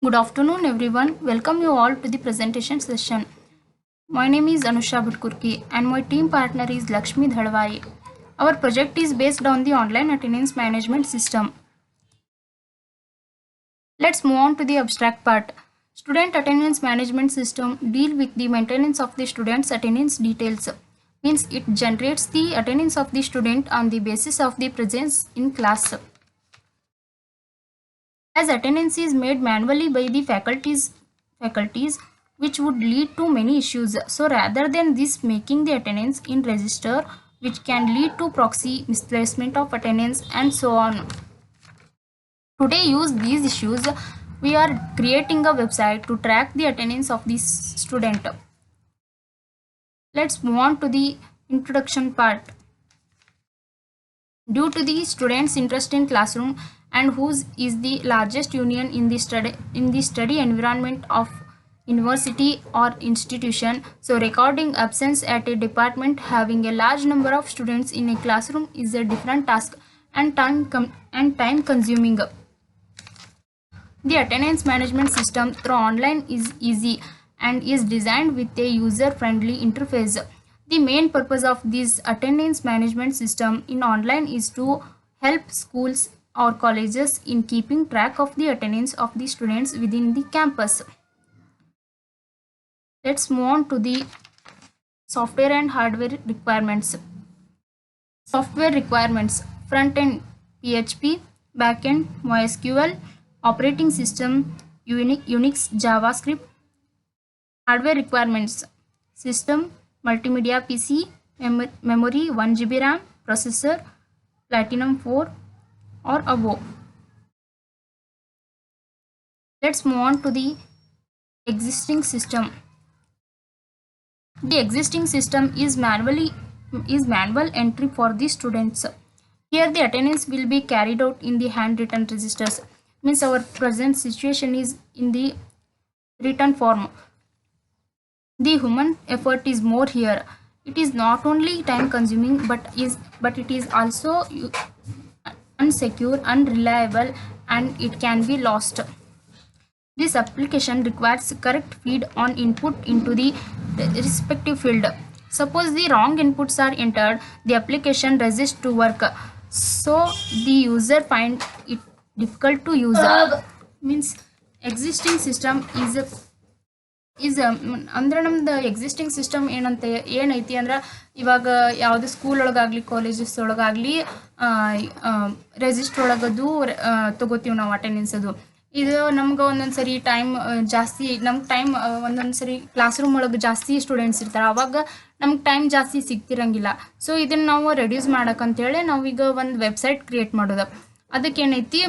Good afternoon, everyone. Welcome you all to the presentation session. My name is Anusha Bhatkurki and my team partner is Lakshmi Dhadwai. Our project is based on the online attendance management system. Let's move on to the abstract part. Student attendance management system deal with the maintenance of the student's attendance details. Means it generates the attendance of the student on the basis of the presence in class. As attendance is made manually by the faculties which would lead to many issues. So rather than this making the attendance in register which can lead to proxy misplacement of attendance and so on. Today use these issues we are creating a website to track the attendance of this student. Let's move on to the introduction part. Due to the students' interest in classroom and whose is the largest union in the study environment of university or institution, so recording absence at a department having a large number of students in a classroom is a different task and time consuming. The attendance management system through online is easy and is designed with a user-friendly interface. The main purpose of this attendance management system in online is to help schools or colleges in keeping track of the attendance of the students within the campus. Let's move on to the software and hardware requirements. Software requirements: front end PHP, back end MySQL, operating system Unix, JavaScript. Hardware requirements: system, multimedia PC, memory 1 GB RAM, processor Platinum 4 or above. Let's move on to the existing system. The existing system is manual entry for the students. Here the attendance will be carried out in the handwritten registers. Means our present situation is in the written form. The human effort is more here. It is not only time consuming but it is also unsecure, unreliable, and it can be lost. This application requires correct feed on input into the respective field. Suppose the wrong inputs are entered, the application resists to work. So the user find it difficult to use. Means existing system is ಅಂದ್ರೆ ನಮ್ದು existing system ಏನೈತಿ ಅಂದ್ರೆ ಇವಾಗ ಯಾವುದೇ school ಒಳಗಾಗಲಿ colleges ಒಳಗಾಗಲಿ register ಒಳಗದು ತಗೋತೀವಿ ನಾವು attendance ಅದು. ಇದು ನಮ್ಗೆ ಒಂದೊಂದು ಸರಿ ಟೈಮ್ ಜಾಸ್ತಿ ನಮ್ಗೆ ಟೈಮ್ ಒಂದೊಂದು ಸರಿ ಕ್ಲಾಸ್ ರೂಮ್ ಒಳಗೆ ಜಾಸ್ತಿ ಸ್ಟೂಡೆಂಟ್ಸ್ ಇರ್ತಾರೆ, ಆವಾಗ ನಮ್ಗೆ ಟೈಮ್ ಜಾಸ್ತಿ ಸಿಗ್ತಿರಂಗಿಲ್ಲ. ಸೊ ಇದನ್ನು ನಾವು ರೆಡ್ಯೂಸ್ ಮಾಡೋಕ್ಕಂತೇಳಿ ನಾವೀಗ ಒಂದು ವೆಬ್ಸೈಟ್ ಕ್ರಿಯೇಟ್ ಮಾಡೋದು. ಅದಕ್ಕೇನೈತಿ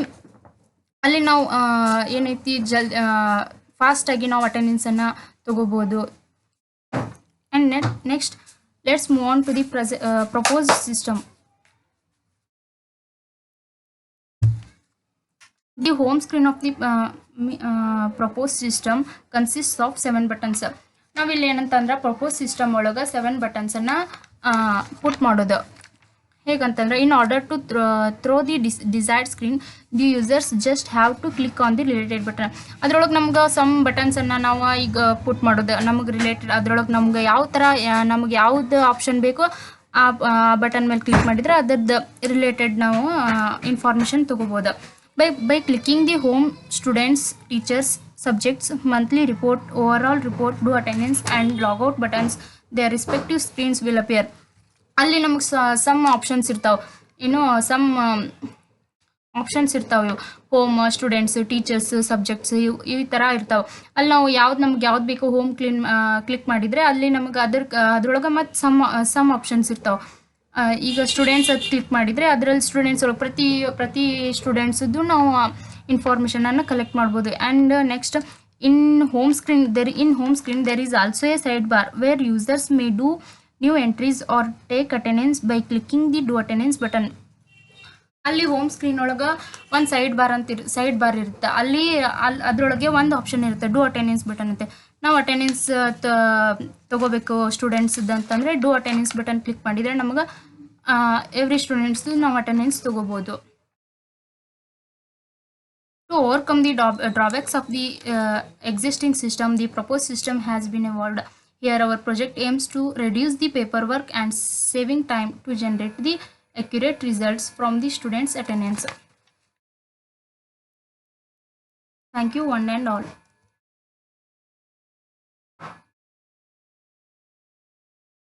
ಅಲ್ಲಿ ನಾವು ಏನೈತಿ ಫಾಸ್ಟಾಗಿ ನಾವು ಅಟೆಂಡೆನ್ಸನ್ನು ತಗೋಬೋದು. And next let's move on to the proposed system. The home screen of the proposed system consists of 7 buttons. ನಾವಿಲ್ಲಿ ಏನಂತಂದ್ರೆ ಪ್ರಪೋಸ್ ಸಿಸ್ಟಮ್ ಒಳಗೆ 7 ಬಟನ್ಸನ್ನು ಪುಟ್ ಮಾಡೋದು. ಹೇಗಂತಂದ್ರೆ in order to throw the desired screen the users just have to click on the related button. ಅದ್ರೊಳಗೆ ನಮ್ಗೆ some ಬಟನ್ಸನ್ನು ನಾವು ಈಗ ಪುಟ್ ಮಾಡೋದು ನಮಗೆ ರಿಲೇಟೆಡ್. ಅದ್ರೊಳಗೆ ನಮ್ಗೆ ಯಾವ ಥರ ನಮ್ಗೆ ಯಾವ್ದು ಆಪ್ಷನ್ ಬೇಕೋ ಆ ಬಟನ್ ಮೇಲೆ ಕ್ಲಿಕ್ ಮಾಡಿದರೆ ಅದರದ್ದು ರಿಲೇಟೆಡ್ ನಾವು ಇನ್ಫಾರ್ಮೇಷನ್ ತೊಗೋಬೋದು. By clicking the home, students, teachers, subjects, monthly report, overall report, do attendance and logout buttons, their respective screens will appear. ಅಲ್ಲಿ ನಮಗೆ ಸಮ್ ಆಪ್ಷನ್ಸ್ ಇರ್ತಾವೆ, ಸಮ್ ಆಪ್ಷನ್ಸ್ ಇರ್ತಾವೆ. ಹೋಮ್, ಸ್ಟೂಡೆಂಟ್ಸ್, ಟೀಚರ್ಸ್, ಸಬ್ಜೆಕ್ಟ್ಸ್ ಈ ಥರ ಇರ್ತಾವೆ. ಅಲ್ಲಿ ನಾವು ನಮ್ಗೆ ಯಾವ್ದು ಬೇಕೋ ಹೋಮ್ ಕ್ಲಿಕ್ ಮಾಡಿದರೆ ಅಲ್ಲಿ ನಮಗೆ ಅದ್ರೊಳಗೆ ಮತ್ತು ಸಮ್ ಆಪ್ಷನ್ಸ್ ಇರ್ತಾವೆ. ಈಗ ಸ್ಟೂಡೆಂಟ್ಸ್ ಅದು ಕ್ಲಿಕ್ ಮಾಡಿದರೆ ಅದರಲ್ಲಿ ಸ್ಟೂಡೆಂಟ್ಸ್ ಒಳಗೆ ಪ್ರತಿ ಸ್ಟೂಡೆಂಟ್ಸದ್ದು ನಾವು ಇನ್ಫಾರ್ಮೇಷನನ್ನು ಕಲೆಕ್ಟ್ ಮಾಡ್ಬೋದು. And next in home screen there is also a sidebar where users may do new entries or take attendance by clicking the do attendance button. ಅಲ್ಲಿ ಹೋಮ್ ಸ್ಕ್ರೀನ್ ಒಳಗೆ ಒಂದು ಸೈಡ್ ಬಾರ್ ಇರುತ್ತೆ. ಅದರೊಳಗೆ ಒಂದು ಆಪ್ಷನ್ ಇರುತ್ತೆ, do attendance button ಅಂತೆ. ನಾವು attendance ತಗೋಬೇಕು ಸ್ಟೂಡೆಂಟ್ಸ್ದು ಅಂತಂದರೆ ಡೂ ಅಟೆಂಡೆನ್ಸ್ ಬಟನ್ ಕ್ಲಿಕ್ ಮಾಡಿದರೆ ನಮಗೆ ಎವ್ರಿ ಸ್ಟೂಡೆಂಟ್ಸ್ದು ನಾವು ಅಟೆಂಡೆನ್ಸ್ ತಗೋಬೋದು. To overcome the drawbacks of the existing system, the proposed system has been evolved. Here, our project aims to reduce the paperwork and saving time to generate the accurate results from the students' attendance. Thank you, one and all.